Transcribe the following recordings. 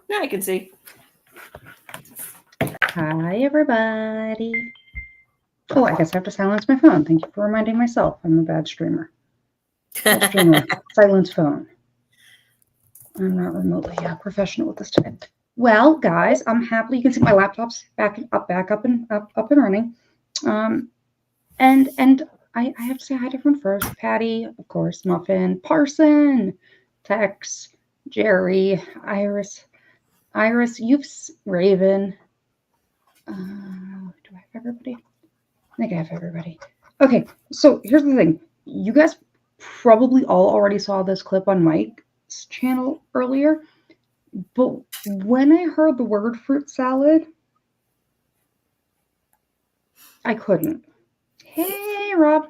Now I can see. Hi, everybody. Oh, I guess I have to silence my phone. Thank you for reminding myself. I'm a bad streamer. Bad streamer. Silence phone. I'm not remotely professional with this today. Well, guys, I'm happy you can see my laptop's back up and running. And I have to say hi to everyone first. Patty, of course, Muffin, Parson, Tex, Jerry, Iris, Youths, Raven. Do I have everybody? I think I have everybody. Okay, so here's the thing. You guys probably all already saw this clip on Mike's channel earlier, but when I heard the word fruit salad, I couldn't. Hey, Rob.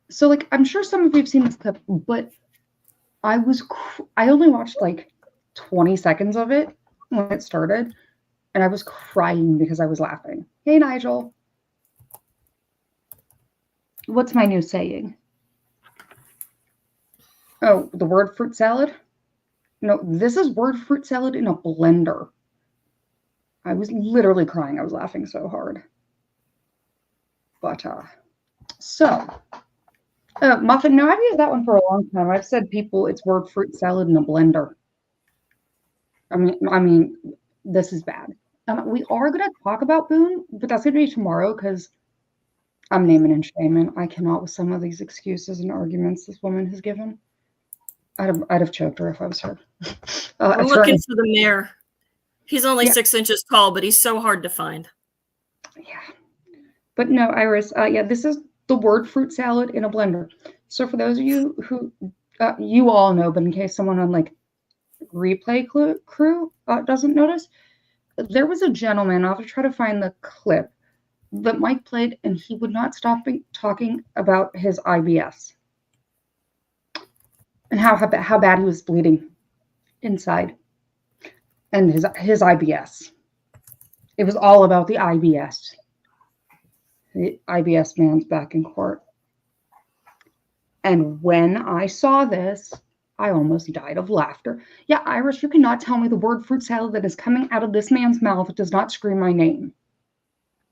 So, like, I'm sure some of you have seen this clip, but I only watched like 20 seconds of it when it started, and I was crying because I was laughing. Hey, Nigel. What's my new saying? Oh, the word fruit salad? No, this is word fruit salad in a blender. I was literally crying. I was laughing so hard. But, Muffin, no, I've used that one for a long time. I've said it's word fruit salad in a blender. I mean, this is bad. We are going to talk about Boone, but that's going to be tomorrow because I'm naming and shaming. I cannot with some of these excuses and arguments this woman has given. I'd have choked her if I was her. We're looking for the mayor. He's only 6 inches tall, but he's so hard to find. Yeah. But no, Iris, this is the word fruit salad in a blender. So for those of you who, you all know, but in case someone on like replay crew doesn't notice, there was a gentleman, I'll have to try to find the clip, that Mike played, and he would not stop talking about his IBS. And how bad he was bleeding inside. And his IBS. It was all about the IBS. The IBS man's back in court. And when I saw this, I almost died of laughter. Yeah, Iris, you cannot tell me the word fruit salad that is coming out of this man's mouth does not scream my name.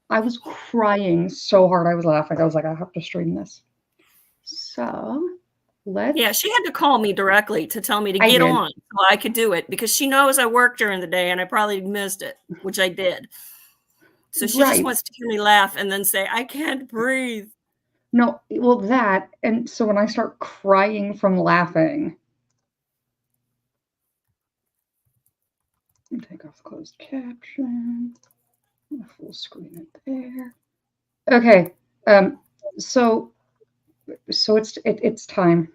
I was crying so hard I was laughing. I was like, I have to stream this. So... Yeah, she had to call me directly to tell me to get on so I could do it because she knows I work during the day and I probably missed it, which I did. So she just wants to hear me laugh and then say, I can't breathe. No, well, that. And so when I start crying from laughing, take off closed caption, full screen it there. Okay. So it's time.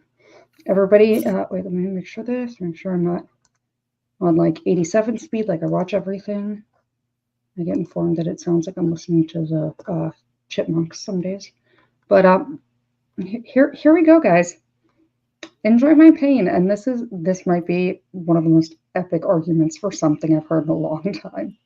Everybody, wait, let me make sure I'm not on like 87 speed, like I watch everything. I get informed that it sounds like I'm listening to the chipmunks some days. But here we go, guys. Enjoy my pain. And this might be one of the most epic arguments for something I've heard in a long time.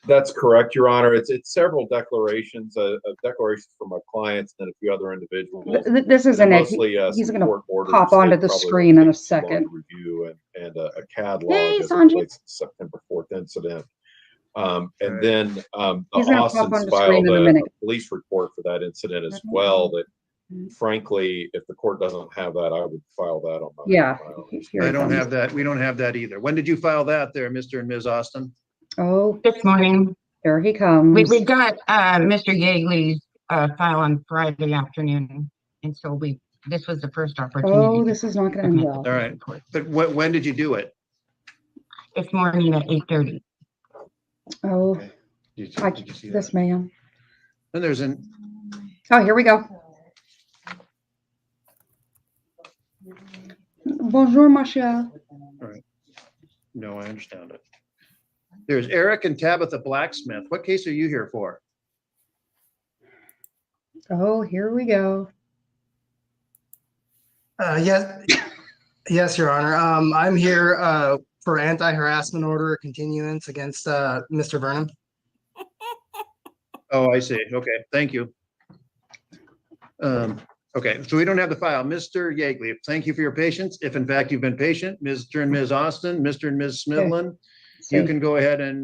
That's correct, Your Honor. It's several declarations, declarations from my clients and a few other individuals. This isn't it. He's going to pop onto the screen in a second. Review and a catalog as it relates to the September 4th incident. And then Austin's filed a police report for that incident as well. That, frankly, if the court doesn't have that, I would file that on my file. I don't have that. We don't have that either. When did you file that there, Mr. and Ms. Austin? Oh, this morning. Here he comes. We got Mr. Yeagley's file on Friday afternoon, and so this was the first opportunity. Oh, this is not going to end well. All right, but when did you do it? This morning at 8:30. Oh, okay. Did you see this man. And there's Oh, here we go. Bonjour, Michelle. All right. No, I understand it. There's Eric and Tabitha Blacksmith. What case are you here for? Oh, here we go. Yes, Your Honor. I'm here for anti-harassment order continuance against Mr. Burnham. Oh, I see. Okay, thank you. Okay, so we don't have the file. Mr. Yeagley, thank you for your patience. If in fact you've been patient, Mr. and Ms. Austin, Mr. and Ms. Smidlin, you can go ahead and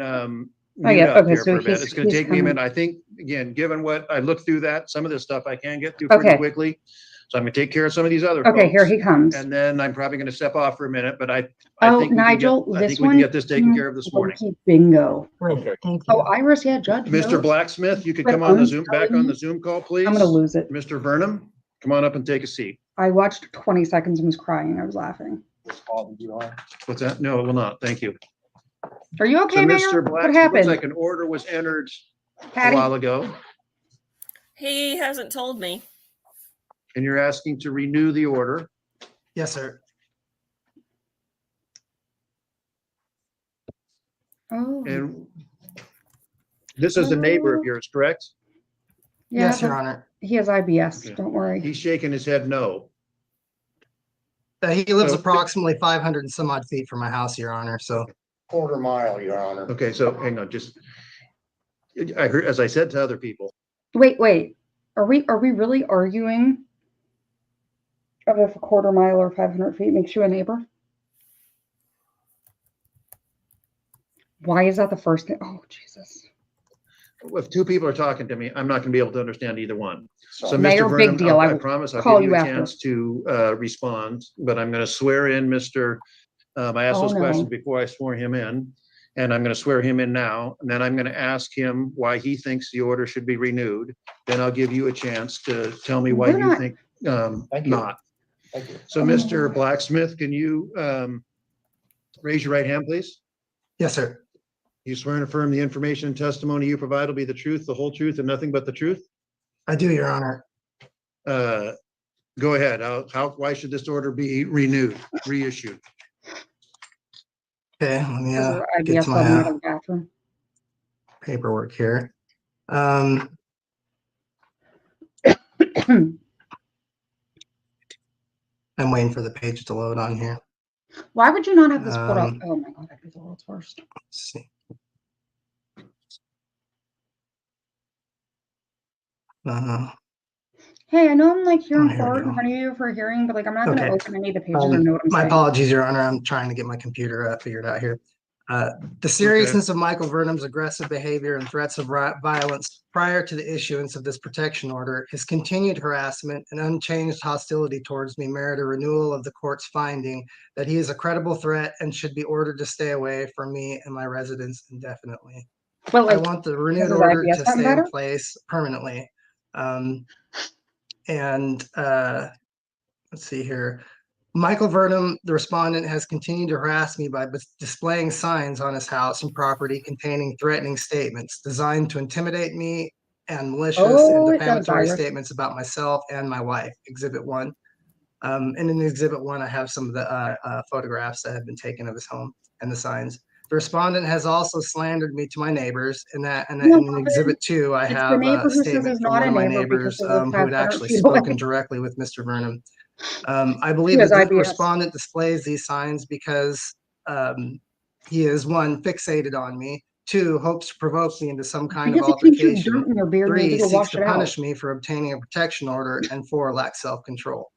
mute up here for a bit. It's going to take me a minute. I think, again, given what I looked through that, some of this stuff I can get through pretty quickly. So I'm going to take care of some of these other folks. Here he comes. And then I'm probably going to step off for a minute, but I think Nigel, I think we can get this taken care of this morning. Bingo. Okay. Thank you. Oh, Iris, yeah, Judge. Mr. Blacksmith, you could come on the Zoom, back on the Zoom call, please. I'm going to lose it. Mr. Vernum, come on up and take a seat. I watched 20 seconds and was crying. I was laughing. What's that? No, it will not. Thank you. Are you okay, So Mayor? Mr. What Blacksmith, happened? looks like an order was entered a Patty? while ago, He hasn't told me. and you're asking to renew the order. Yes, sir. Oh, And this is a neighbor of yours, correct? yeah, Yes, Your Honor. he has IBS. Okay. Don't worry. He's shaking his head no. He lives So- approximately 500 and some odd feet from my house, Your Honor. So Quarter mile, Your Honor. Okay, so hang on, just, I heard, as I said to other people, Wait. Are we really arguing of if a quarter mile or 500 feet makes you a neighbor? Why is that the first thing? Oh, Jesus. if two people are talking to me, I'm not gonna be able to understand either one. So Mayor, Mr. big Vernon, deal. I I will promise I'll call give you you a after. chance to respond, but I'm gonna swear in Mr. I asked Oh, those no. questions before I swore him in, and I'm gonna swear him in now, and then I'm gonna ask him why he thinks the order should be renewed. Then I'll give you a chance to tell me why We're you not- think Thank you. not. Thank you. So, Mr. Blacksmith, can you raise your right hand, please? yes, sir. You swear and affirm the information and testimony you provide will be the truth, the whole truth, and nothing but the truth? I do, Your Honor. Go ahead. Why should this order be renewed, reissued? Okay, let me Because of get IBS to let him out my of the bathroom. paperwork here. I'm waiting for the page to load on here. Why would you not have this put up? Um, Oh my God, that'd be the world's worst. Let's see. Hey, I know I'm like here Oh, in here we court in go. front of you for a hearing, but like I'm not going to Okay. open any of the pages or know what I'm My saying. apologies, Your Honor. I'm trying to get my computer figured out here. The seriousness of Michael Vernum's aggressive behavior and threats of violence prior to the issuance of this protection order, his continued harassment and unchanged hostility towards me merit a renewal of the court's finding that he is a credible threat and should be ordered to stay away from me and my residence indefinitely. But I like, want the renewed his order IBS to gotten stay in better? place permanently. Let's see here. Michael Vernum, the respondent, has continued to harass me by displaying signs on his house and property containing threatening statements designed to intimidate me and malicious and Oh, it does, defamatory Iris. statements about myself and my wife, Exhibit 1. And in Exhibit 1, I have some of the photographs that have been taken of his home and the signs. The respondent has also slandered me to my neighbors, and in Exhibit 2, I It's the have neighbor a who says statement he's from not one a of my neighbor neighbors because they live who had 500 actually feet spoken away. directly with Mr. Vernum. I believe He has that the IBS. respondent displays these signs because he is, 1, fixated on me, 2, hopes to provoke me into some kind of Because it keeps you altercation, dirt in your beard, you 3, need to go seeks wash to it out. punish me for obtaining a protection order, and 4, lacks self-control.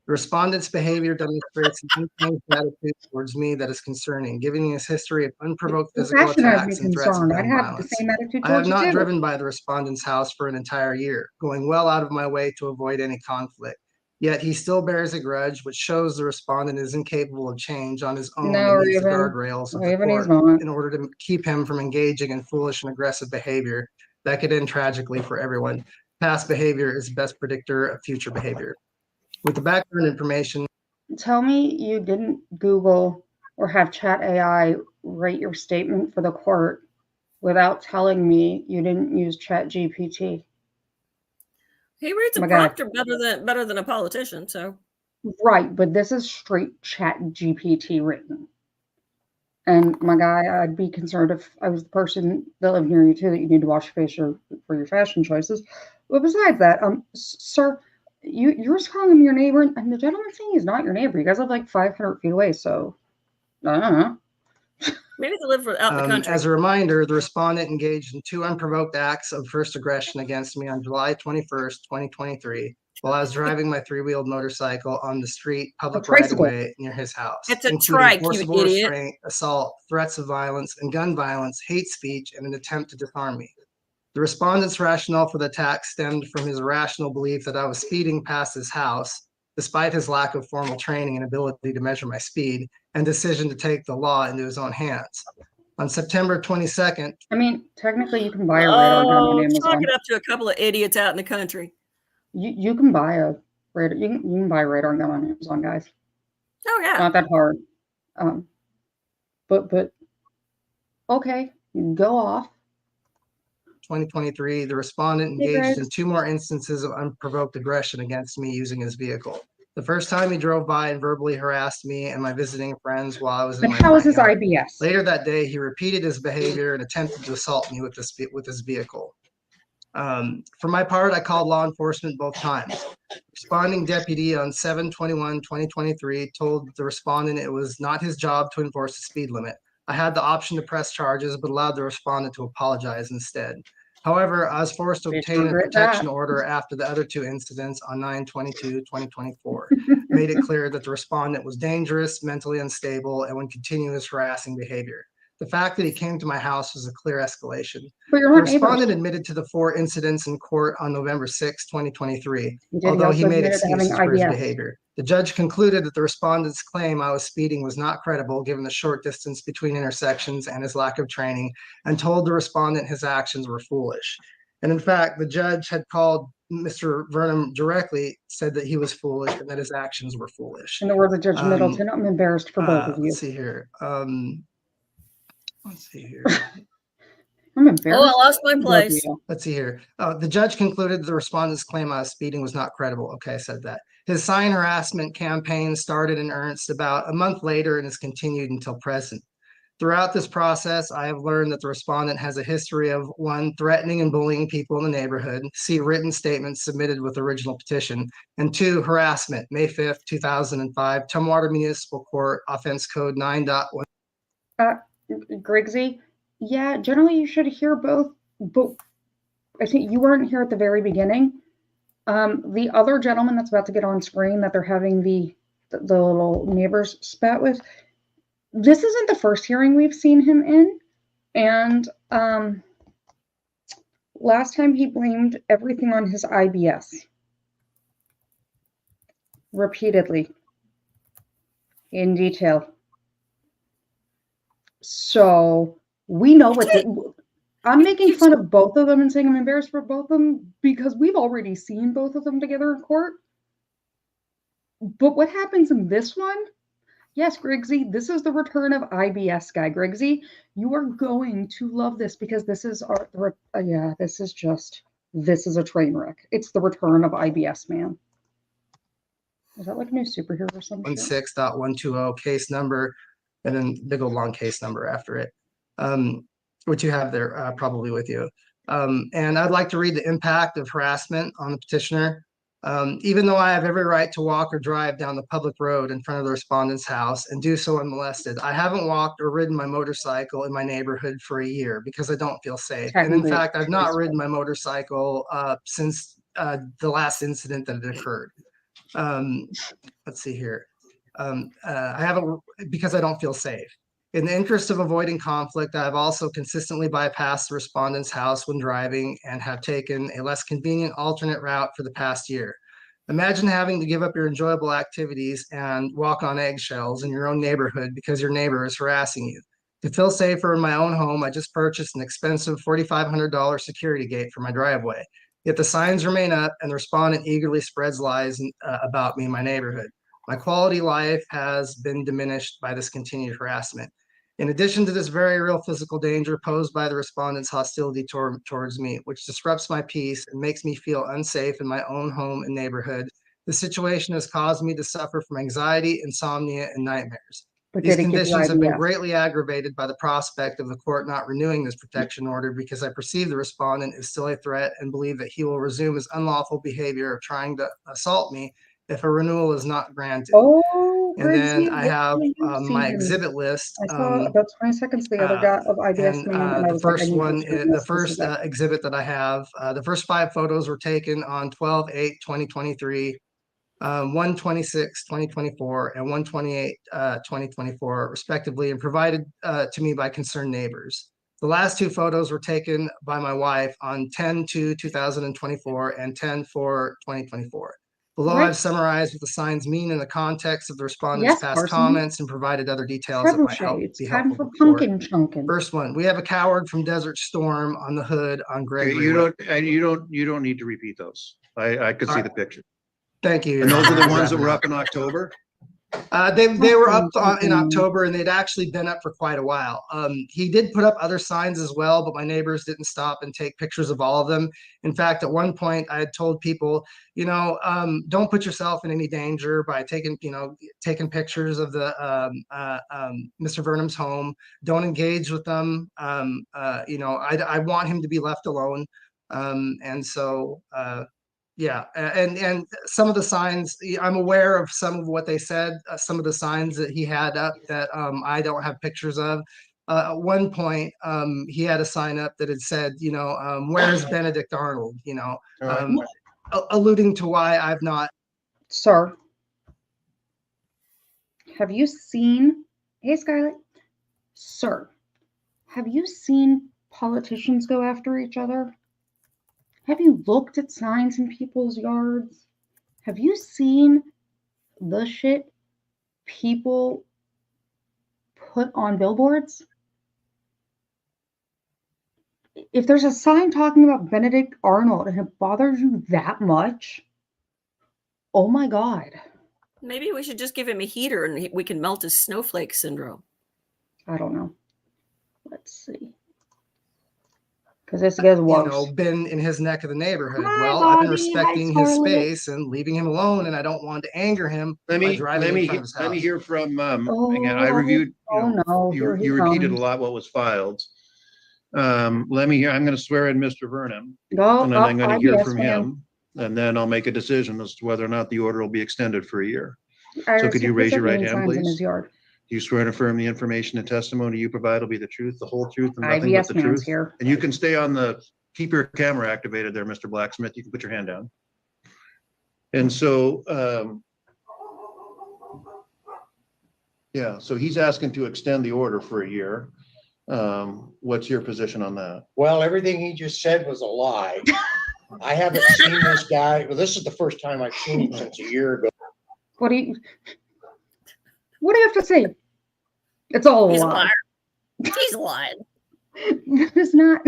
The respondent's behavior demonstrates an unchanged attitude towards me that is concerning, given his history of unprovoked Your physical fashion has me attacks and threats of concerned. I'd gun have the violence. same attitude I have towards you not too. driven by the respondent's house for an entire year, going well out of my way to avoid any conflict. Yet he still bears a grudge, which shows the respondent is incapable of change on his own No, and needs the Raven. guardrails of the Raven, he's court not. in order to keep him from engaging in foolish and aggressive behavior that could end tragically for everyone. Past behavior is the best predictor of future behavior. With the background information, Tell me you didn't Google or have Chat AI write your statement for the court without telling me you didn't use Chat GPT. He reads a Oh my God. prompter better than a politician. So Right, but this is straight Chat GPT written. And my guy, I'd be concerned if I was the person that lived near you too, that you need to wash your face for your fashion choices. But besides that, sir, you're just calling him your neighbor, and the gentleman saying he's not your neighbor. You guys live like 500 feet away, so I don't know. maybe they live out in the country. as a reminder, the respondent engaged in 2 unprovoked acts of first aggression against me on July 21st, 2023, while I was driving my three-wheeled motorcycle on the street public right-of-way near his house. It's a including trike, you forcible idiot. restraint, assault, threats of violence, and gun violence, hate speech, and an attempt to disarm me. The respondent's rationale for the attack stemmed from his irrational belief that I was speeding past his house, despite his lack of formal training and ability to measure my speed, and decision to take the law into his own hands. On September 22nd. I mean, technically you can buy a radar gun on Amazon. Chalk it up to a couple of idiots out in the country. You can buy a radar. You can buy a radar gun on Amazon, guys. Oh yeah. Not that hard. But okay, go off. 2023, the respondent engaged in 2 more instances of unprovoked aggression against me using his vehicle. The first time he drove by and verbally harassed me and my visiting friends while I was in my how is his yard. IBS? Later that day, he repeated his behavior and attempted to assault me with his vehicle. For my part, I called law enforcement both times. Responding deputy on 7/21/2023 told the respondent it was not his job to enforce the speed limit. I had the option to press charges, but allowed the respondent to apologize instead. However, I was forced to obtain a protection order after the other 2 incidents on 9/22/2024 made it clear that the respondent was dangerous, mentally unstable, and would continue his harassing behavior. The fact that he came to my house was a clear escalation. But the respondent admitted to the 4 incidents in court on November 6, 2023, although he made excuses for his behavior. The judge concluded that the respondent's claim I was speeding was not credible given the short distance between intersections and his lack of training, and told the respondent his actions were foolish. And in fact, the judge had called Mr. Vernum directly, said that he was foolish and that his actions were foolish. In the words of Judge Middleton, I'm embarrassed for both of you. Let's see here. Let's see here. I'm embarrassed. Oh, I lost my place. Let's see here. The judge concluded the respondent's claim I was speeding was not credible. Okay, I said that. His sign harassment campaign started in earnest about a month later and has continued until present. Throughout this process, I have learned that the respondent has a history of 1, threatening and bullying people in the neighborhood, see written statements submitted with original petition, and 2, harassment, May 5th, 2005, Tumwater Municipal Court, offense code 9.1. Griggsy, yeah, generally you should hear both, but I think you weren't here at the very beginning. The other gentleman that's about to get on screen that they're having the little neighbors spat with, this isn't the first hearing we've seen him in, and last time he blamed everything on his IBS repeatedly in detail. So we know what I'm making fun of both of them and saying I'm embarrassed for both of them because we've already seen both of them together in court. But what happens in this one? Yes, Griggsy, this is the return of IBS guy. Griggsy, you are going to love this because this is this is a train wreck. It's the return of IBS man. Is that like a new superhero or something? 16.120 case number, and then big old long case number after it, which you have there probably with you. And I'd like to read the impact of harassment on the petitioner. Even though I have every right to walk or drive down the public road in front of the respondent's house and do so unmolested, I haven't walked or ridden my motorcycle in my neighborhood for a year because I don't feel safe. And in fact, I've not ridden my motorcycle since the last incident that had occurred. Let's see here. I haven't because I don't feel safe. In the interest of avoiding conflict, I have also consistently bypassed the respondent's house when driving and have taken a less convenient alternate route for the past year. Imagine having to give up your enjoyable activities and walk on eggshells in your own neighborhood because your neighbor is harassing you. To feel safer in my own home, I just purchased an expensive $4,500 security gate for my driveway. Yet the signs remain up and the respondent eagerly spreads lies about me in my neighborhood. My quality life has been diminished by this continued harassment. In addition to this very real physical danger posed by the respondent's hostility towards me, which disrupts my peace and makes me feel unsafe in my own home and neighborhood, the situation has caused me to suffer from anxiety, insomnia, and nightmares. These conditions have been greatly aggravated by the prospect of the court not renewing this protection order because I perceive the respondent is still a threat and believe that he will resume his unlawful behavior of trying to assault me if a renewal is not granted. Oh, And then Grigsby, I what have have you my seen? exhibit list. I saw about 20 seconds the other guy of IBS And man, and I the was like, I first need one, pictures of the this. This first is it. exhibit that I have, the first 5 photos were taken on 12/8/2023, 1/26/2024, and 1/28/2024, respectively, and provided to me by concerned neighbors. The last 2 photos were taken by my wife on 10/2/2024 and 10/4/2024. Below, Right. I've summarized what the signs mean in the context of the respondents' Yes, past Carson. comments and provided other details that might It's be time helpful for to the court. pumpkin chunking. First one, we have a coward from Desert Storm on the hood on Okay, Gregory. you Way. don't need to repeat those. I could see the picture. Thank you. And those are the Honor. ones that were up in October? They were up in October, and they'd actually been up for quite a while. He did put up other signs as well, but my neighbors didn't stop and take pictures of all of them. In fact, at one point, I had told people, don't put yourself in any danger by taking pictures of the Mr. Vernum's home. Don't engage with them. I want him to be left alone. Yeah, and some of the signs, I'm aware of some of what they said, some of the signs that he had up that I don't have pictures of. At one point, he had a sign up that had said, where's Benedict Arnold, alluding to why I've not. Sir, have you seen, hey, Scarlett, sir, have you seen politicians go after each other? Have you looked at signs in people's yards? Have you seen the shit people put on billboards? If there's a sign talking about Benedict Arnold and it bothers you that much, oh my God. Maybe we should just give him a heater and we can melt his snowflake syndrome. I don't know. Let's see. Because this guy's worse. Been in his neck of the neighborhood. Well, I've been respecting his space and leaving him alone, and I don't want to anger him by driving in front of his house. Let me hear from, again, I reviewed, you repeated a lot what was filed. Let me hear, I'm going to swear in Mr. Vernon, and then I'm going to hear from him, and then I'll make a decision as to whether or not the order will be extended for a year. So could you raise your right hand, please? Do you swear and affirm the information and testimony you provide will be the truth, the whole truth, and nothing but the truth? Here. And you can stay on keep your camera activated there, Mr. Blacksmith. You can put your hand down. And so, yeah, so he's asking to extend the order for a year. What's your position on that? Well, everything he just said was a lie. I haven't seen this guy. Well, this is the first time I've seen him since a year ago. What do you have to say? It's all a lie. He's lying. It's not.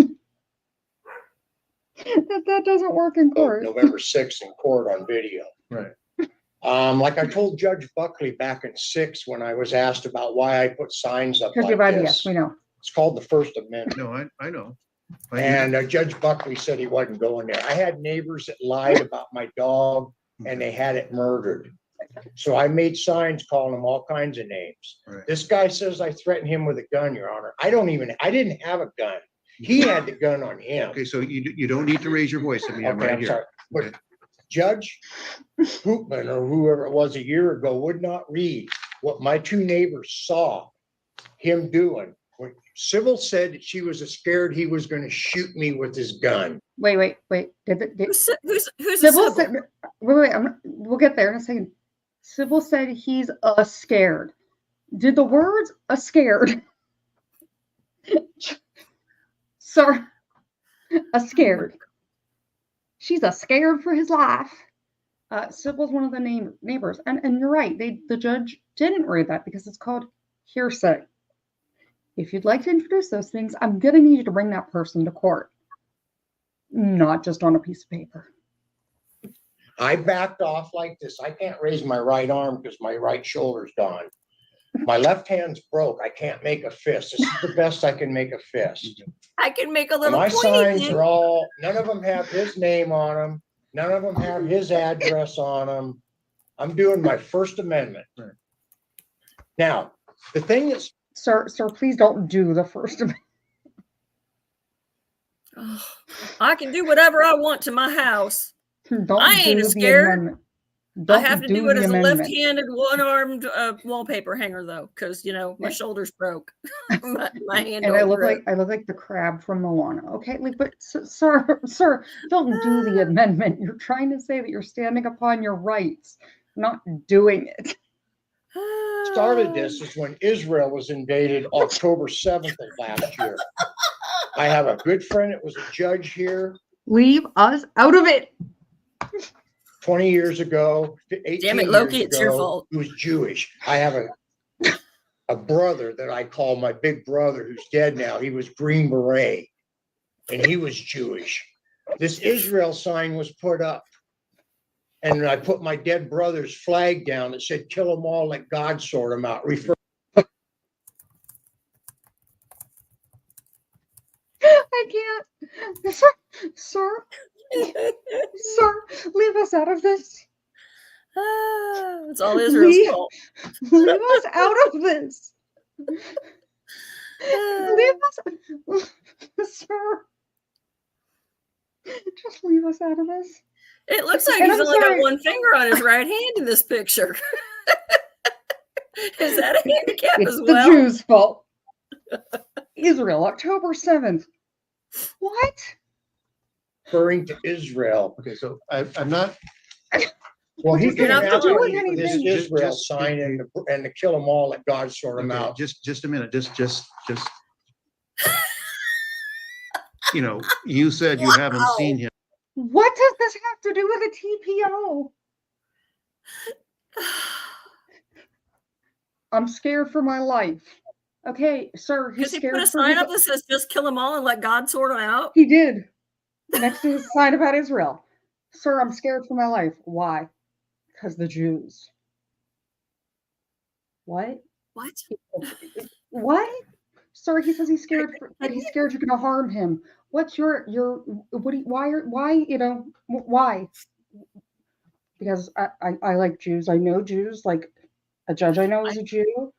That doesn't work in court. November 6th in court on video. Right. Like I told Judge Buckley back in 6 when I was asked about why I put signs up because like you're this. IBS, we know. It's called the First Amendment. No, I know. And Judge Buckley said he wasn't going there. I had neighbors that lied about my dog and they had it murdered. So I made signs calling him all kinds of names. Right. This guy says I threatened him with a gun, Your Honor. I didn't have a gun. He had the gun on him. Okay, so you don't need to raise your voice at me. I'm right here. Sorry. But Okay. Judge Hoopman or whoever it was a year ago would not read what my 2 neighbors saw him doing. When Sybil said that she was scared he was going to shoot me with his gun. Wait. Who's Sybil said, wait, we'll get there in a second. Sybil said he's scared. Did the words scared? Sir, scared. She's scared for his life. Sybil's one of the neighbors. And you're right. The judge didn't read that because it's called hearsay. If you'd like to introduce those things, I'm going to need you to bring that person to court. Not just on a piece of paper. I backed off like this. I can't raise my right arm because my right shoulder's gone. My left hand's broke. I can't make a fist. This is the best I can make a fist. I can make a little My pointy signs are none of them have his name on them. None of them have his address on them. I'm doing my First Amendment. Right. Now, the thing that's Sir, please don't do the First Amendment. I can do whatever I want to my house. Don't I ain't do the scared. amendment. I have to do do it the as a amendment. left-handed, one-armed wallpaper hanger, though, because my shoulders broke. my hand. And I look like the crab from Moana. Okay, like, but sir, don't do the amendment. You're trying to say that you're standing upon your rights, not doing it. Started this is when Israel was invaded October 7th of last year. I have a good friend that was a judge here. Leave us out of it. 20 years ago, 18 Damn it, Loki, years it's your ago, fault. who was Jewish. I have a brother that I call my big brother who's dead now. He was Green Beret and he was Jewish. This Israel sign was put up and I put my dead brother's flag down that said, kill them all, let God sort them out. I can't. Sir, leave us out of this. It's all Israel's fault. Leave us out of this. Leave us, sir. Just leave us out of this. It looks like he's only got one finger on his right hand in this picture. Is that a handicap as well? It's the Jews' fault. Israel, October 7th. What? Referring to Israel. Okay, so I'm not. Well, he's not doing this anything. Israel sign and to kill them all, let God sort them out. Just a minute. Just. You said you haven't seen him. What does this have to do with a TPO? I'm scared for my life. Okay, sir, he's scared. Because he put a sign up that says just kill them all and let God sort them out? He did. Next to his sign about Israel. Sir, I'm scared for my life. Why? Because the Jews. What? What? Sir, he says he's scared that he's scared you're gonna harm him. What's your why? Because I like Jews. I know Jews, like a judge I know is a Jew,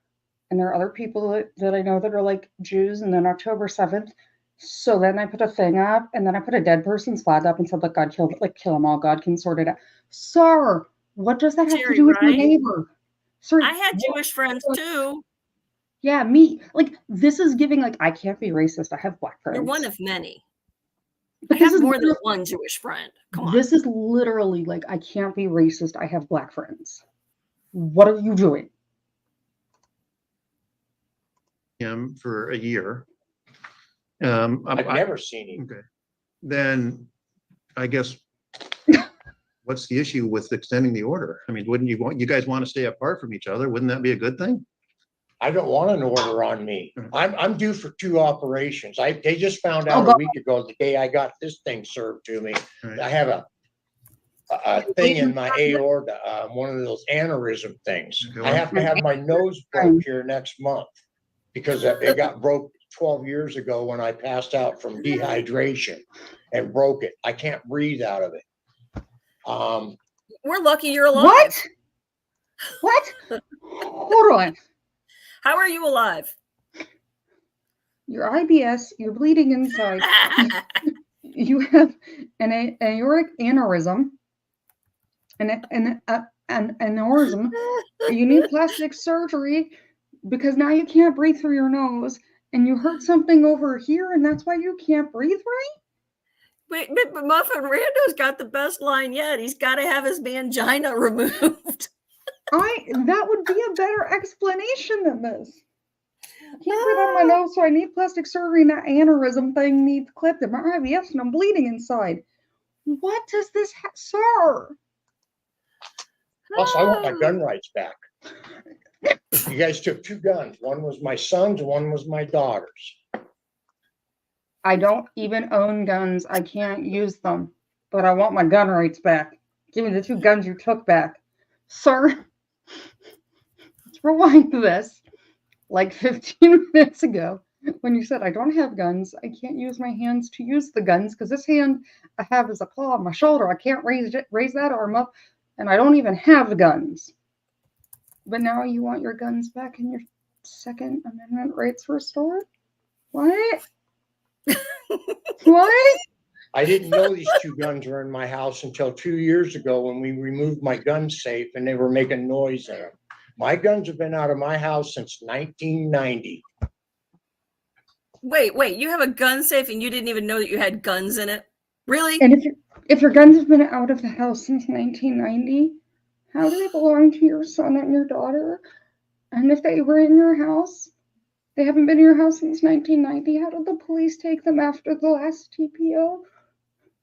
and there are other people that I know that are like Jews, and then October 7th. So then I put a thing up, and then I put a dead person's flag up and said, "Let God kill them all. God can sort it out." Sir, what does that have to do with your neighbor? Sir, I had Jewish friends too. Yeah, me. Like, this is giving, like, I can't be racist. I have black friends. You're one of many. But I have more than one Jewish friend. Come on. This is literally like, I can't be racist. I have black friends. What are you doing? Him for a year. I've never seen him. Okay. Then I guess what's the issue with extending the order? I mean, wouldn't you guys want to stay apart from each other? Wouldn't that be a good thing? I don't want an order on me. I'm due for 2 operations. They just found out a week ago, the day I got this thing served to me. Right. I have a thing in my aorta, one of those aneurysm things. Okay, I have to have my nose broke here next month because it got broke 12 years ago when I passed out from dehydration and broke it. I can't breathe out of it. We're lucky you're alive. What? Hold on. How are you alive? You're IBS, you're bleeding inside. You have an aortic aneurysm, an aneurysm. You need plastic surgery because now you can't breathe through your nose, and you hurt something over here, and that's why you can't breathe right? Wait, but Muffin Rando's got the best line yet. He's got to have his mangina removed. That would be a better explanation than this. I can't breathe out my nose, so I need plastic surgery, and that aneurysm thing needs clipped in my IBS, and I'm bleeding inside. What does this sir? Plus, I want my gun rights back. You guys took 2 guns. One was my son's, one was my daughter's. I don't even own guns. I can't use them, but I want my gun rights back. Give me the 2 guns you took back. Sir, let's rewind this. Like 15 minutes ago, when you said, I don't have guns, I can't use my hands to use the guns because this hand I have is a claw on my shoulder. I can't raise that arm up, and I don't even have guns. But now you want your guns back and your Second Amendment rights restored? What? What? I didn't know these two guns were in my house until 2 years ago when we removed my gun safe and they were making noise in them. My guns have been out of my house since 1990. Wait, you have a gun safe and you didn't even know that you had guns in it? Really? And if your guns have been out of the house since 1990, how do they belong to your son and your daughter? And if they were in your house, they haven't been in your house since 1990, how did the police take them after the last TPO?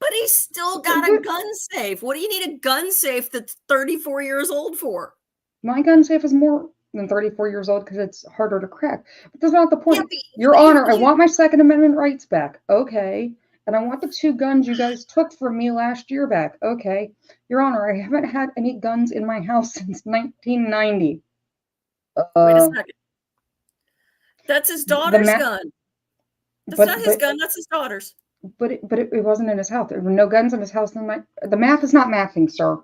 But he's still got a gun safe. What do you need a gun safe that's 34 years old for? My gun safe is more than 34 years old because it's harder to crack. But that's not the point. Yeah, Your Honor, I want my Second Amendment rights back. Okay. And I want the 2 guns you guys took from me last year back. Okay. Your Honor, I haven't had any guns in my house since 1990. Wait a second. That's his daughter's gun. That's not his gun. That's his daughter's. But it wasn't in his house. There were no guns in his house. The math is not mathing, sir.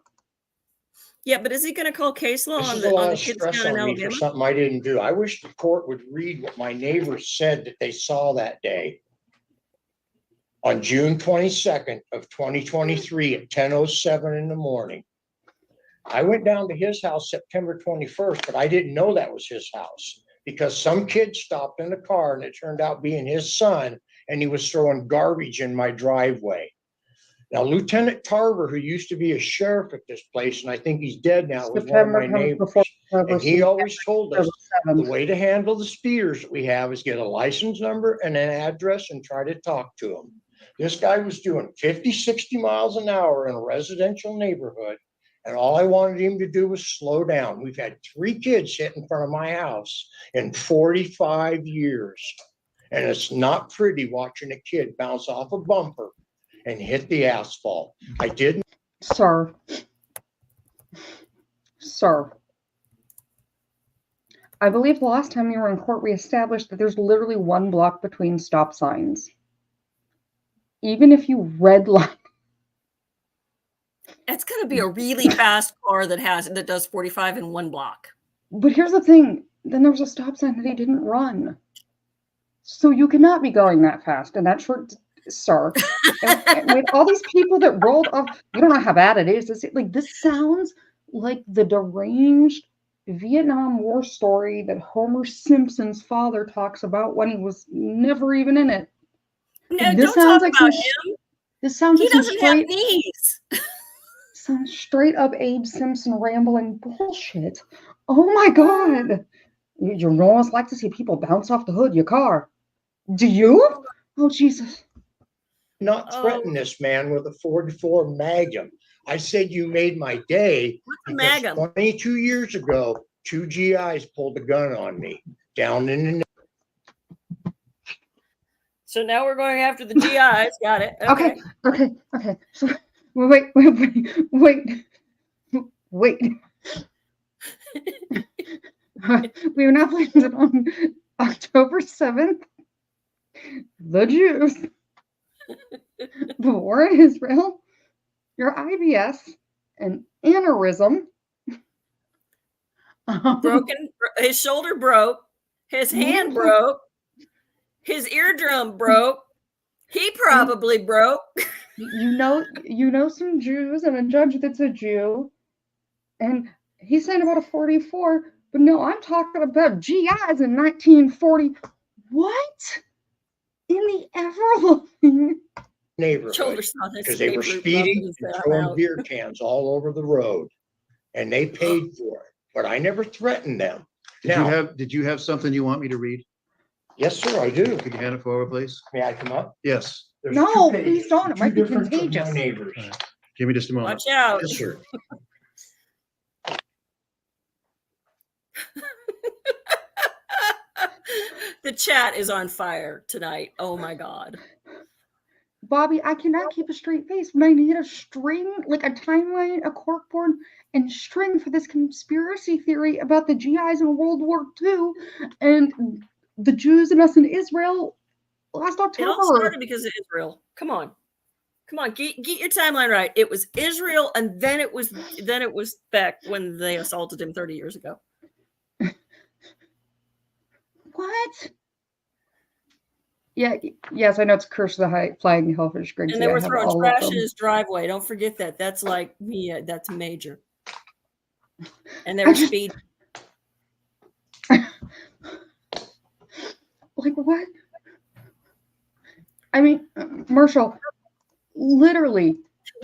Yeah, but is he going to call case law on the kids stress down in on me Alabama? for something I didn't do. I wish the court would read what my neighbors said that they saw that day. On June 22nd of 2023 at 10:07 in the morning. I went down to his house September 21st, but I didn't know that was his house because some kid stopped in a car and it turned out being his son, and he was throwing garbage in my driveway. Now, Lieutenant Tarver, who used to be a sheriff at this place, and I think he's dead now, was one of my neighbors. And he always told us the way to handle the speeders that we have is get a license number and an address and try to talk to them. This guy was doing 50, 60 miles an hour in a residential neighborhood. And all I wanted him to do was slow down. We've had 3 kids hit in front of my house in 45 years. And it's not pretty watching a kid bounce off a bumper and hit the asphalt. I didn't. Sir. I believe the last time you were in court, we established that there's literally 1 block between stop signs. Even if you redline. It's going to be a really fast car that does 45 in 1 block. But here's the thing. Then there was a stop sign that he didn't run. So you cannot be going that fast in that short, sir. and with all these people that rolled off, you don't know how bad it is. This sounds like the deranged Vietnam War story that Homer Simpson's father talks about when he was never even in it. No, don't talk about him. This sounds he like doesn't have knees. Some straight up Abe Simpson rambling bullshit. Oh my God. You almost like to see people bounce off the hood of your car. Do you? Oh, Jesus. Not threaten this man with a 44 Magnum. I said you made my day. Because 22 years ago, 2 GIs pulled a gun on me down in the. So now we're going after the GIs. Got it. Okay. So wait. We were not playing it on October 7th. The Jews, the war in Israel, your IBS, and aneurysm. Broken. His shoulder broke. His hand broke. His eardrum broke. He probably broke. You know some Jews and a judge that's a Jew, and he's saying about a 44. But no, I'm talking about GIs in 1940. What? In the ever-loving neighborhood, because they were speeding and throwing beer cans all over the road, and they paid for it. But I never threatened them. Did you have something you want me to read? Yes, sir, I do. Could you hand it forward, please? May I come up? Yes. No, please don't. It might be contagious. Neighbors. Right. Give me just a moment. Watch out. Yes, sir. The chat is on fire tonight. Oh my God. Bobby, I cannot keep a straight face when I need a string, like a timeline, a corkboard, and string for this conspiracy theory about the GIs in World War II and the Jews and us in Israel last October. It all started because of Israel. Come on, get your timeline right. It was Israel, and then it was back when they assaulted him 30 years ago. What? Yeah, yes, I know it's Curse of the Flying Hellfish Grid. And they were throwing trash in his driveway. Don't forget that. That's like me. That's major. And they were speeding. Like what? I mean, Marshall, literally,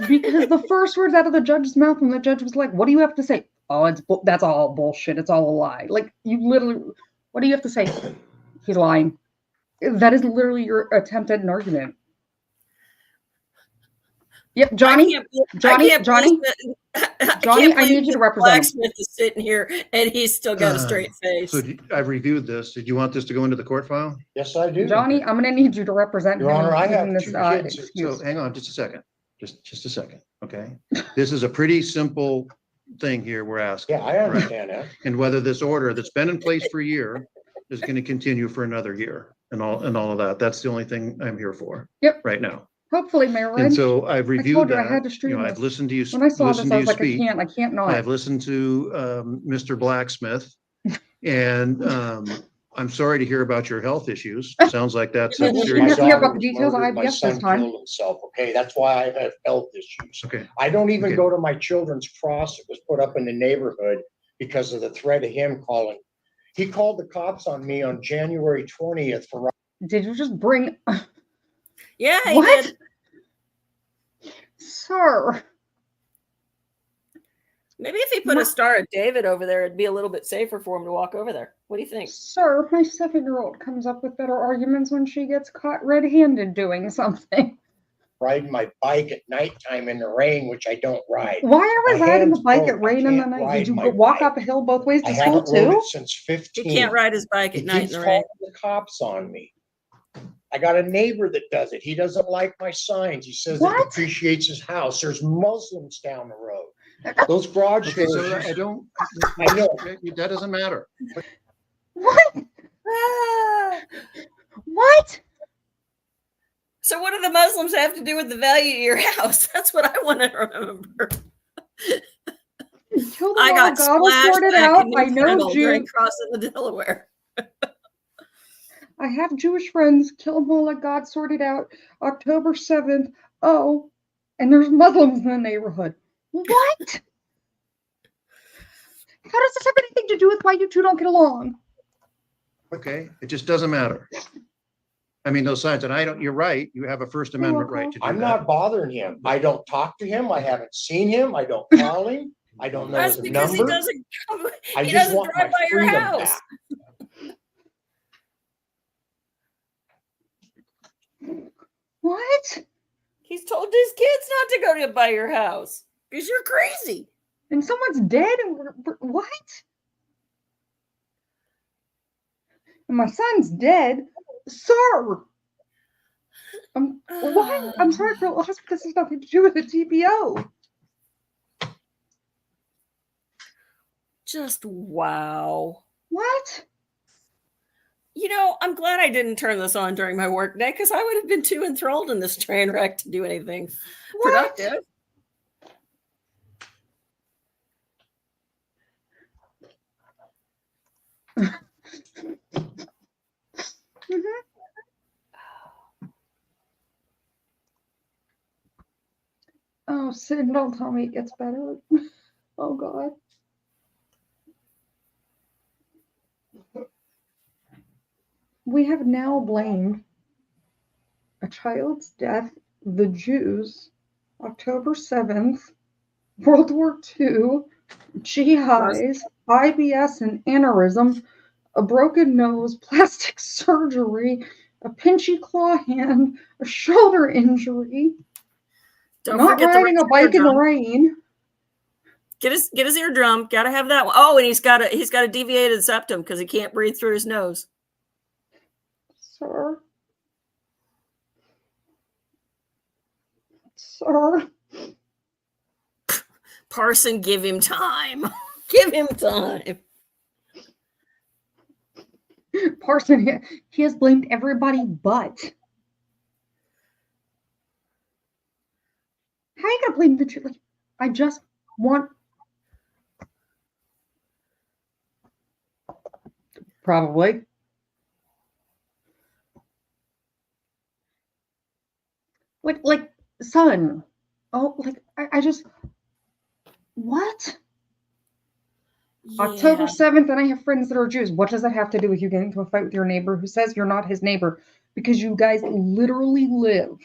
because the first words out of the judge's mouth when the judge was like, "What do you have to say?" Oh, that's all bullshit. It's all a lie. Like you literally, what do you have to say? He's lying. That is literally your attempt at an argument. Yep, Johnny, I need you to represent Blacksmith is sitting here and he's still got a straight face. So I've reviewed this. Did you want this to go into the court file? Yes, I do. Johnny, I'm going to need you to represent Your Honor, I have this two kids. excuse. So hang on just a second. Just a second. Okay. This is a pretty simple thing here we're asking. Yeah, I understand that. And whether this order that's been in place for a year is going to continue for another year and all of that. That's the only thing I'm here for. Yep. Right now. Hopefully, Mayor. And so I've reviewed that. I had to stream I've listened to you. When I saw this, I was like, speak. I can't not. I've listened to Mr. Blacksmith, and I'm sorry to hear about your health issues. Sounds like that's a serious. Hear about the details of IBS this time. Killed himself. Okay, that's why I have health issues. Okay. I don't even go to my children's cross that was put up in the neighborhood because of the threat of him calling. He called the cops on me on January 20th for. Did you just bring? Yeah, he what? did. Sir. Maybe if he put a Star of David over there, it'd be a little bit safer for him to walk over there. What do you think? Sir, my 7-year-old comes up with better arguments when she gets caught red-handed doing something. Riding my bike at nighttime in the rain, which I don't ride. Why are we riding the bike at rain in the night? Did you walk up a hill both ways to school too? I haven't rode it since 15. He can't ride his bike at night in the rain. The cops on me. I got a neighbor that does it. He doesn't like my signs. He says it depreciates his house. There's Muslims down the road. Those garage doors. So I know that doesn't matter. What? What? So what do the Muslims have to do with the value of your house? That's what I want to remember. I got splashed back in New Brittle during crossing the Delaware. I have Jewish friends. Kill them all, let God sort it out. October 7th. Oh, and there's Muslims in the neighborhood. What? How does this have anything to do with why you two don't get along? Okay, it just doesn't matter. I mean, those signs, and you're right, you have a First Amendment right to do that. I'm not bothering him. I don't talk to him. I haven't seen him. I don't call him. I don't know his number. That's because he doesn't come, he doesn't drive by your house. Back. What? He's told his kids not to go by your house because you're crazy. And someone's dead and what? And my son's dead. Sir. What? I'm sorry for loss, but this has nothing to do with the TPO. Just wow. What? You know, I'm glad I didn't turn this on during my work day because I would have been too enthralled in this train wreck to do anything productive. Oh, Sid, don't tell me it gets better. Oh, God. We have now blamed a child's death, the Jews, October 7th, World War II, GIs, IBS and aneurysm, a broken nose, plastic surgery, a pinchy claw hand, a shoulder injury, not riding a bike in the rain. Get his eardrum. Got to have that one. Oh, and he's got a deviated septum because he can't breathe through his nose. Sir. Parson, give him time. Give him time. Parson, he has blamed everybody but. How are you going to blame the truth? Like, I just want. Probably. Like son. Oh, like I just what? Yeah. October 7th, and I have friends that are Jews. What does that have to do with you getting into a fight with your neighbor who says you're not his neighbor? Because you guys literally live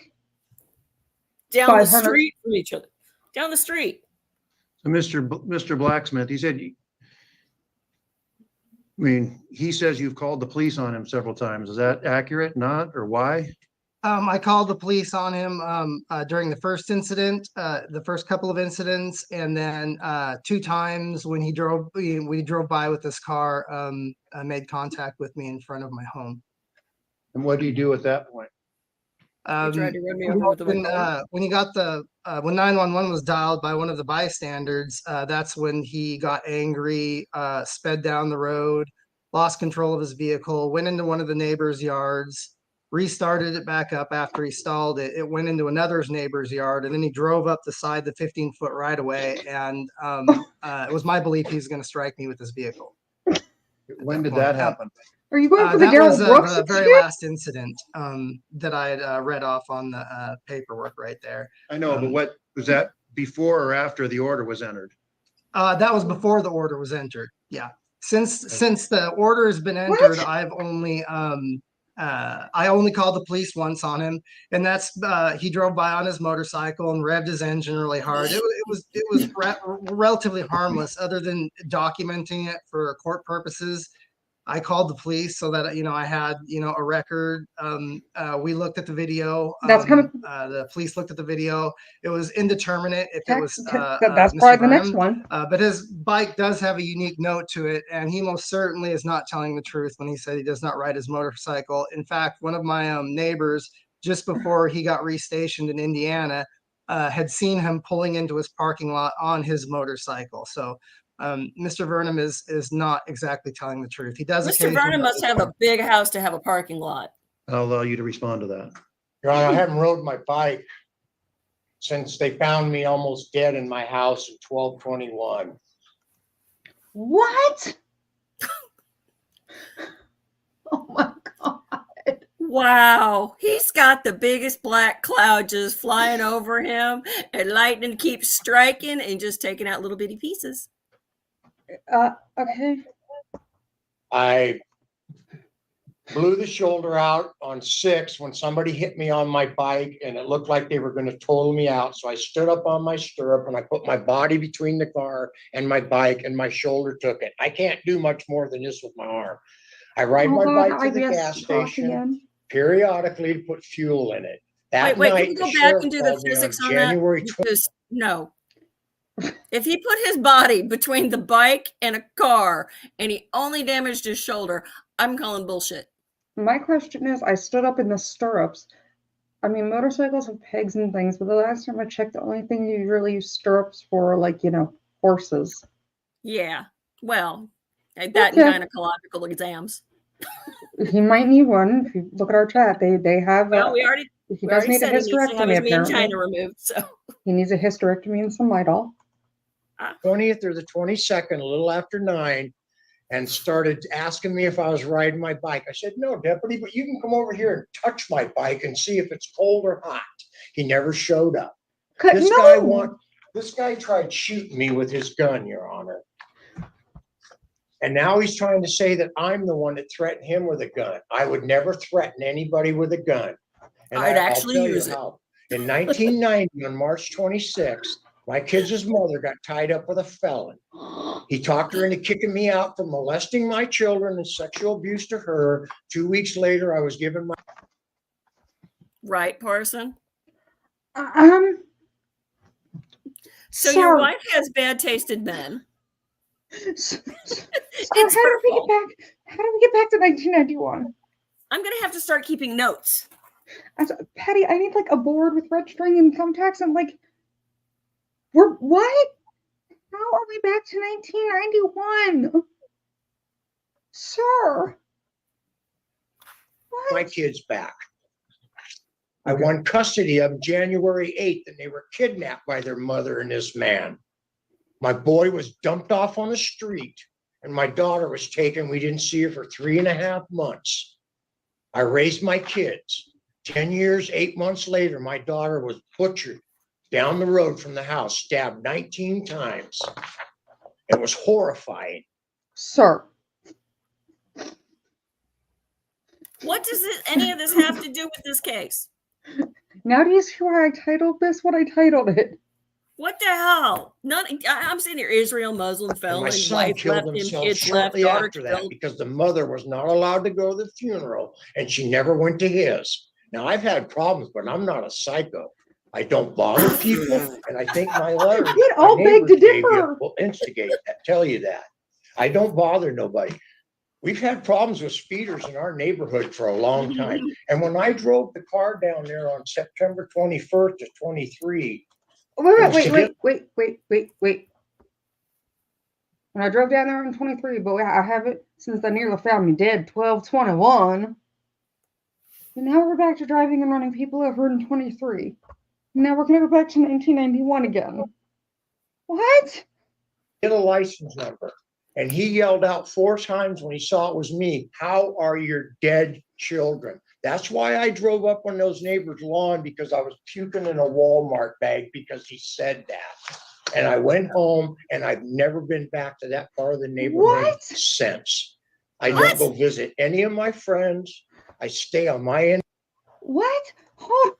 down the street from each other. Down the street. So Mr. Blacksmith, he said, I mean, he says you've called the police on him several times. Is that accurate? Not, or why? I called the police on him during the first incident, the first couple of incidents, and then 2 times when we drove by with this car, made contact with me in front of my home. And what do you do at that point? He tried to run me over with the car. When he got when 911 was dialed by one of the bystanders, that's when he got angry, sped down the road, lost control of his vehicle, went into one of the neighbors' yards, restarted it back up after he stalled it. It went into another neighbor's yard, and then he drove up the side the 15-foot right of way. And it was my belief he was going to strike me with his vehicle. When did that happen? Are you going for the that Darryl was Brooks the very last incident that I had read off on the paperwork right there. I know, but what was that before or after the order was entered? That was before the order was entered. Yeah. Since the order has been entered, I've only I only called the police once on him, and that's he drove by on his motorcycle and revved his engine really hard. It was relatively harmless, other than documenting it for court purposes. I called the police so that, I had, a record. We looked at the video. That's kind of the police looked at the video. It was indeterminate if it was that's Mr. probably the Burnham, next one. but his bike does have a unique note to it, and he most certainly is not telling the truth when he said he does not ride his motorcycle. In fact, one of my neighbors, just before he got restationed in Indiana, had seen him pulling into his parking lot on his motorcycle. So Mr. Burnham is not exactly telling the truth. He does. Mr. Burnham must have a big house to have a parking lot. I'll allow you to respond to that. Your Honor, I haven't rode my bike since they found me almost dead in my house in 12/21. What? Oh my God. Wow. He's got the biggest black cloud just flying over him, and lightning keeps striking and just taking out little bitty pieces. Okay. I blew the shoulder out on 6 when somebody hit me on my bike, and it looked like they were going to total me out. So I stood up on my stirrup and I put my body between the car and my bike, and my shoulder took it. I can't do much more than this with my arm. I ride my bike to the gas station periodically to put fuel in it. That wait, night, can we go back and do the physics on January that? Because, no. If he put his body between the bike and a car and he only damaged his shoulder, I'm calling bullshit. My question is, I stood up in the stirrups. I mean, motorcycles have pegs and things, but the last time I checked, the only thing you really use stirrups for are, like, horses. Yeah. Well, that and gynecological exams. He might need one. If you look at our chat, they have. Well, he does need a hysterectomy, apparently. China removed, so he needs a hysterectomy and some Midol. 20th or the 22nd, a little after 9, and started asking me if I was riding my bike. I said, no, deputy, but you can come over here and touch my bike and see if it's cold or hot. He never showed up. This guy tried shooting me with his gun, Your Honor. And now he's trying to say that I'm the one that threatened him with a gun. I would never threaten anybody with a gun. And I'd actually use it. In 1990, on March 26th, my kid's mother got tied up with a felon. He talked her into kicking me out for molesting my children and sexual abuse to her. 2 weeks later, I was given my... Right, Parson? So sir. Your wife has bad taste in men. So how do we get back to 1991? I'm going to have to start keeping notes. Patty, I need like a board with red string and thumbtacks and like... What? How are we back to 1991? Sir. What? My kid's back. I won custody of them January 8th, and they were kidnapped by their mother and this man. My boy was dumped off on the street, and my daughter was taken. We didn't see her for 3.5 months. I raised my kids. 10 years, 8 months later, my daughter was butchered down the road from the house, stabbed 19 times. It was horrifying. Sir. What does any of this have to do with this case? Now do you see why I titled this what I titled it? What the hell? I'm sitting here, Israel, Muslim felon, My son wife killed left him, himself kids left, shortly daughter after that killed. because the mother was not allowed to go to the funeral and she never went to his. Now, I've had problems, but I'm not a psycho. I don't bother people, and I think my letter We'd all beg to differ. will instigate that, tell you that. I don't bother nobody. We've had problems with speeders in our neighborhood for a long time. And when I drove the car down there on September 21st of 23. Wait. When I drove down there in 23, but I haven't since they nearly found me dead, 12/21. And now we're back to driving and running people over in 23. Now we're going to go back to 1991 again. What? Get a license number. And he yelled out 4 times when he saw it was me, "How are your dead children?" That's why I drove up on those neighbors' lawn, because I was puking in a Walmart bag because he said that. And I went home and I've never been back to that part of the neighborhood since. I don't go visit any of my friends. I stay on my end. What? Hold.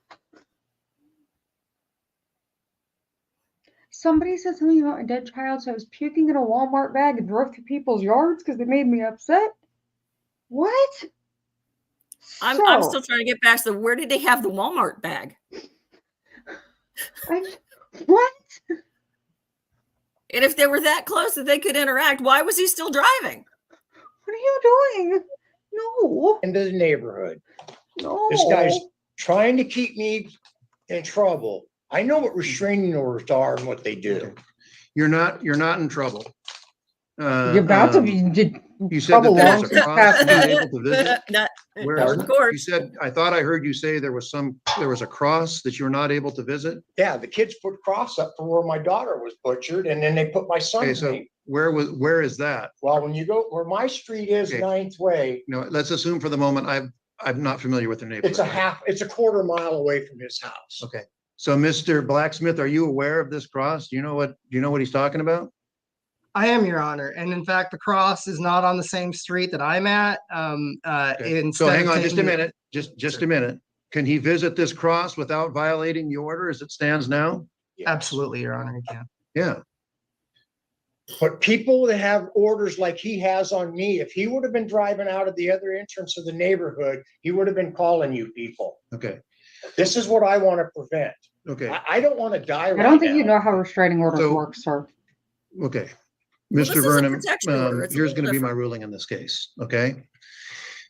Somebody said something about a dead child, so I was puking in a Walmart bag and drove through people's yards because they made me upset. What? I'm still trying to get back to where did they have the Walmart bag? What? And if they were that close that they could interact, why was he still driving? What are you doing? No. Into the neighborhood. No. This guy's trying to keep me in trouble. I know what restraining orders are and what they do. You're not in trouble. You're about to be. You said that there was a cross you were able to visit. Of course. You said, I thought I heard you say there was a cross that you were not able to visit. Yeah, the kids put a cross up for where my daughter was butchered, and then they put my son's name. Where is that? Well, when you go where my street is, 9th Way. No, let's assume for the moment I'm not familiar with the neighborhood. It's a quarter mile away from his house. Okay. So Mr. Blacksmith, are you aware of this cross? Do you know what he's talking about? I am, Your Honor. And in fact, the cross is not on the same street that I'm at. Okay. So hang on just a minute, just a minute. Can he visit this cross without violating the order as it stands now? Yes. Absolutely, Your Honor, he can. Yeah. But people that have orders like he has on me, if he would have been driving out of the other entrance of the neighborhood, he would have been calling you people. Okay. This is what I want to prevent. Okay. I don't want to die right now. I don't think you know how restraining orders work, sir. Okay. Well, Mr. Burnham, order. here's going to be my ruling in this case. Okay.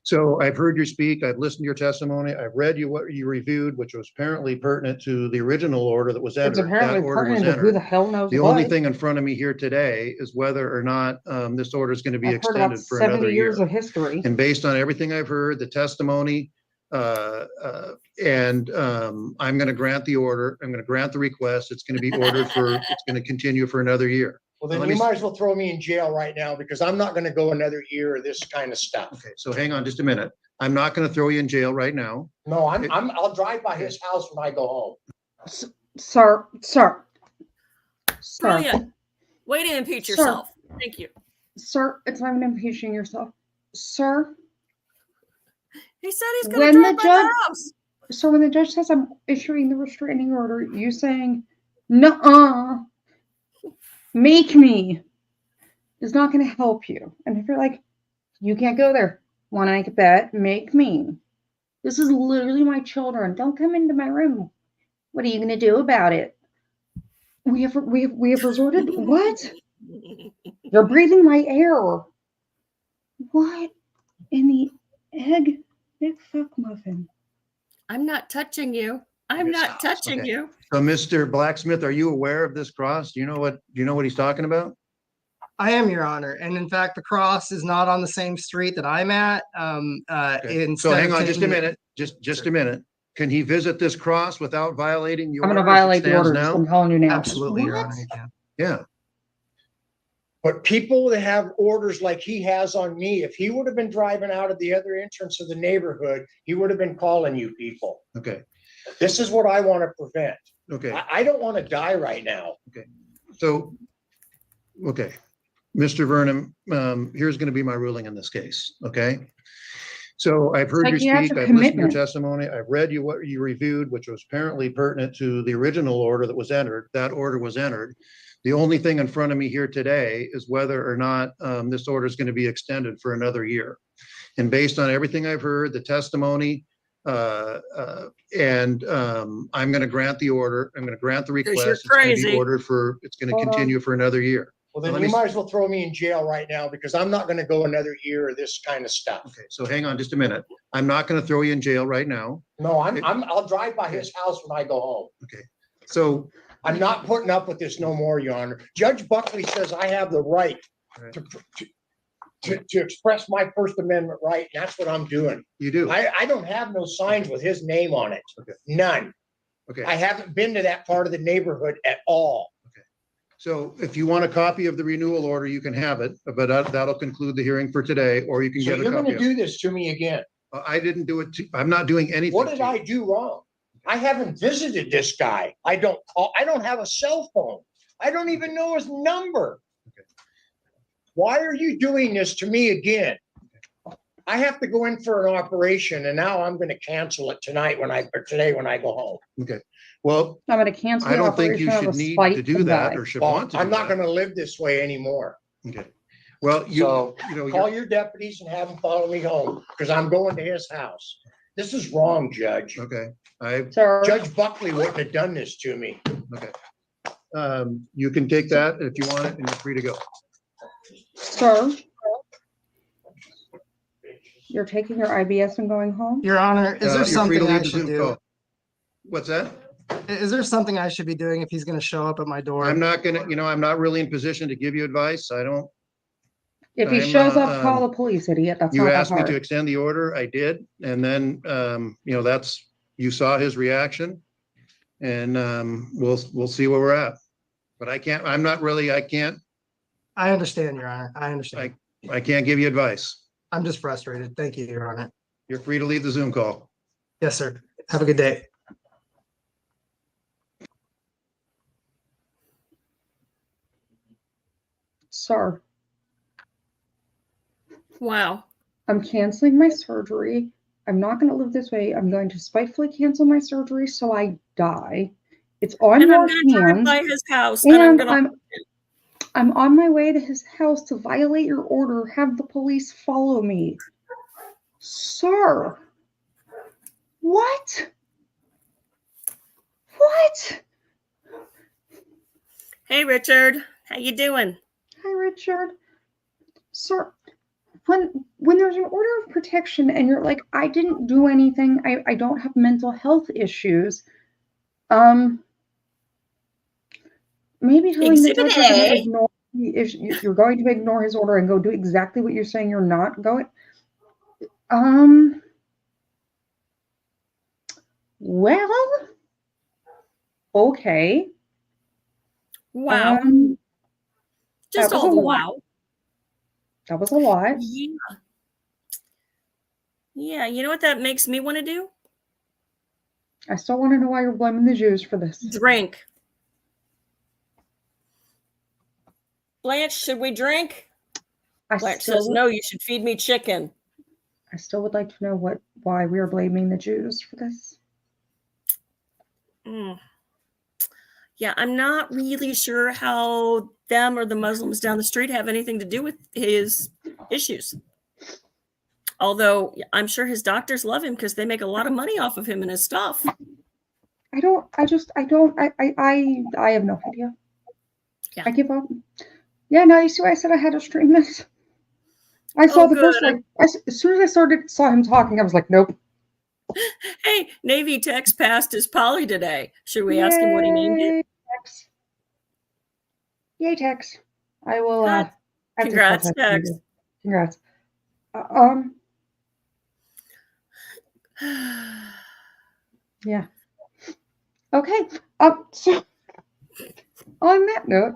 So I've heard you speak. I've listened to your testimony. I've read what you reviewed, which was apparently pertinent to the original order that was entered. It's apparently pertinent to who the hell knows The what. only thing in front of me here today is whether or not this order is going to be I've heard about extended for another 70 years year. of history. And based on everything I've heard, the testimony, I'm going to grant the order. I'm going to grant the request. It's going to be ordered it's going to continue for another year. Well, then you might as well throw me in jail right now, because I'm not going to go another year of this kind of stuff. Okay, so hang on just a minute. I'm not going to throw you in jail right now. No, I'll drive by his house when I go home. Sir. Brilliant. Way to impeach yourself. Thank you. Sir, it's not even impeaching yourself. Sir. He said he's going to drive by the house. So when the judge says I'm issuing the restraining order, you saying, nuh-uh, make me, is not going to help you. And if you're like, you can't go there, want to make a bet, make me. This is literally my children. Don't come into my room. What are you going to do about it? We have resorted. What? You're breathing my air. What in the egg McFuck muffin? I'm not touching you. I'm not touching you. So Mr. Blacksmith, are you aware of this cross? Do you know what he's talking about? I am, Your Honor. And in fact, the cross is not on the same street that I'm at. So hang on just a minute, just a minute. Can he visit this cross without violating the order? I'm going to violate the order. I'm calling you now. Absolutely, Your Honor, you can. Yeah. But people that have orders like he has on me, if he would have been driving out of the other entrance of the neighborhood, he would have been calling you people. Okay. This is what I want to prevent. Okay. I don't want to die right now. Okay. So, okay. Mr. Vernum, here's going to be my ruling in this case. Okay. So I've heard you speak, I've listened to your testimony, I've read you what you reviewed, which was apparently pertinent to the original order that was entered. That order was entered. The only thing in front of me here today is whether or not this order is going to be extended for another year. And based on everything I've heard, the testimony, I'm going to grant the order. I'm going to grant the request. It's going to be ordered for, it's going to continue for another year. Well, then you might as well throw me in jail right now because I'm not going to go another year of this kind of stuff. Okay, so hang on just a minute. I'm not going to throw you in jail right now. No, I'll drive by his house when I go home. Okay, so I'm not putting up with this no more, Your Honor. Judge Buckley says I have the right to express my First Amendment right, and that's what I'm doing. You do. I don't have no signs with his name on it. Okay. None. Okay. I haven't been to that part of the neighborhood at all. So if you want a copy of the renewal order, you can have it, but that'll conclude the hearing for today, or you can So get a you're copy. going to do this to me again. I didn't do it. I'm not doing anything. What did I do wrong? I haven't visited this guy. I don't have a cell phone. I don't even know his number. Okay. Why are you doing this to me again? I have to go in for an operation, and now I'm going to cancel it today when I go home. Okay. Well, I'm going to cancel. I don't think you should need to do that or should want to. I'm not going to live this way anymore. Okay. Well, call your deputies and have them follow me home because I'm going to his house. This is wrong, Judge. Okay. Judge Buckley wouldn't have done this to me. Okay. You can take that if you want it, and you're free to go. Sir, you're taking your IBS and going home? Your Honor, is there something I should do? What's that? Is there something I should be doing if he's going to show up at my door? I'm not going to, I'm not really in position to give you advice. I don't. If he shows up, call the police, idiot. That's you not asked that me hard. to extend the order. I did. And then, you saw his reaction, and we'll see where we're at. But I can't. I understand, Your Honor. I understand. I can't give you advice. I'm just frustrated. Thank you, Your Honor. You're free to leave the Zoom call. Yes, sir. Have a good day. Sir. Wow. I'm canceling my surgery. I'm not going to live this way. I'm going to spitefully cancel my surgery so I die. It's on and your I'm going to drive hands. by his house. And I'm on my way to his house to violate your order. Have the police follow me. Sir. What? What? Hey, Richard. How you doing? Hi, Richard. Sir, when there's an order of protection and you're like, I didn't do anything, I don't have mental health issues, maybe telling the judge you're going to ignore his order and go do exactly what you're saying you're not going. Well, okay. Wow. Just a wow. That was a lot. Yeah. Yeah, you know what that makes me want to do? I still want to know why you're blaming the Jews for this. Drink. Blanche, should we drink? Blanche says, no, you should feed me chicken. I still would like to know why we are blaming the Jews for this. Yeah, I'm not really sure how them or the Muslims down the street have anything to do with his issues. Although I'm sure his doctors love him because they make a lot of money off of him and his stuff. I have no idea. Yeah. I give up. Yeah, no, you see why I said I had to stream this? I saw the first, as soon as I saw him talking, I was like, nope. Hey, Navy Tech's passed his poly today. Should we ask him what he named it? Tex. Yay, Tex. I will. Congrats, Tex. Congrats. Yeah. Okay. So on that note,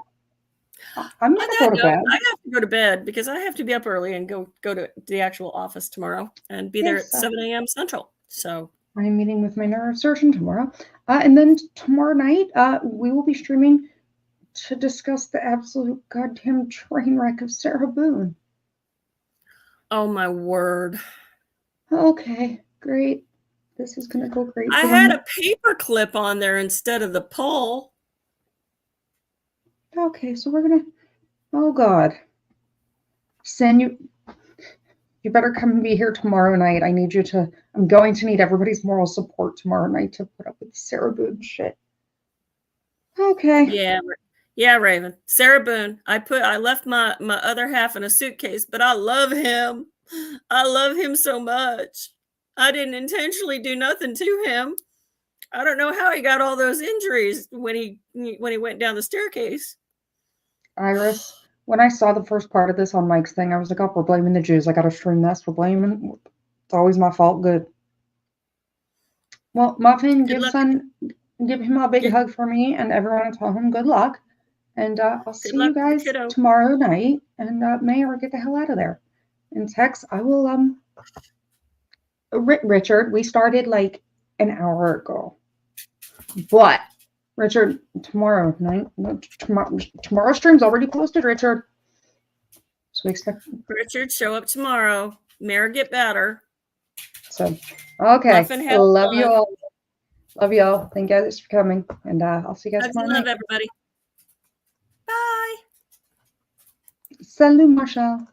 I'm gonna go to bed. I have to go to bed because I have to be up early and go to the actual office tomorrow and be there at 7 a.m. Central. So I'm meeting with my neurosurgeon tomorrow. And then tomorrow night, we will be streaming to discuss the absolute goddamn train wreck of Sarah Boone. Oh my word. Okay, great. This is gonna go great. I had a paper clip on there instead of the pole. Okay, so we're gonna, oh God. Sin, you better come and be here tomorrow night. I'm going to need everybody's moral support tomorrow night to put up with Sarah Boone shit. Okay. Yeah, Raven. Sarah Boone. I left my other half in a suitcase, but I love him. I love him so much. I didn't intentionally do nothing to him. I don't know how he got all those injuries when he went down the staircase. Iris, when I saw the first part of this on Mike's thing, I was like, oh, we're blaming the Jews. I got to stream this. We're blaming. It's always my fault. Good. Well, Muffin, give him a big hug for me and everyone, tell him good luck. And I'll see you guys tomorrow night. And Mayor, get the hell out of there. And Tex, I will, Richard, we started like an hour ago. But Richard, tomorrow night, tomorrow stream's already posted, Richard. So we expect Richard, show up tomorrow. Mayor, get better. So, okay. Love you all. Love you all. Thank you guys for coming. And I'll see you guys tomorrow night. Love everybody. Bye. Salut, Marshall.